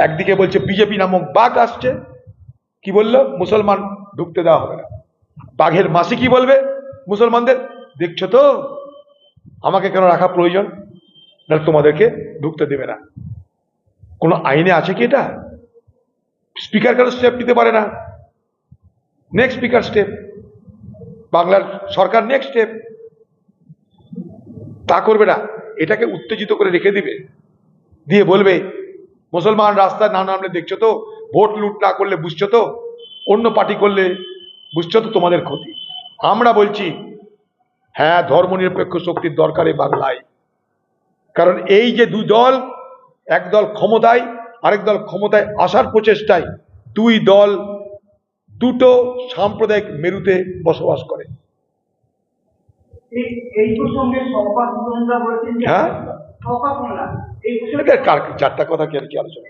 একদিকে বলছে বিজেপি নামক বাঘ আসছে, কি বললো, মুসলমান ঢুকতে দেওয়া হবে না। বাঘের মাসি কি বলবে মুসলমানদের, দেখছো তো আমাকে কেন রাখা প্রয়োজন, না তোমাদেরকে ঢুকতে দেবে না। কোনো আইনে আছে কি এটা? স্পিকার কেন স্টেপ নিতে পারে না? নেক্সট স্পিকার স্টেপ, বাংলার সরকার নেক্সট স্টেপ, তা করবে না। এটাকে উত্তেজিত করে রেখে দিবে, দিয়ে বলবে মুসলমান রাস্তায় না নামলে দেখছো তো, ভোট লুট না করলে বুঝছো তো, অন্য পার্টি করলে বুঝছো তো তোমাদের ক্ষতি। আমরা বলছি হ্যাঁ, ধর্মনিরপেক্ষ শক্তির দরকার এই বাংলায়। কারণ এই যে দুই দল, এক দল ক্ষমতায়, আরেক দল ক্ষমতায় আসার প্রচেষ্টায়, দুই দল দুটো সাম্প্রদায়িক মেরুতে বসবাস করে। হ্যাঁ, চারটা কথা কি আর কি আলোচনা।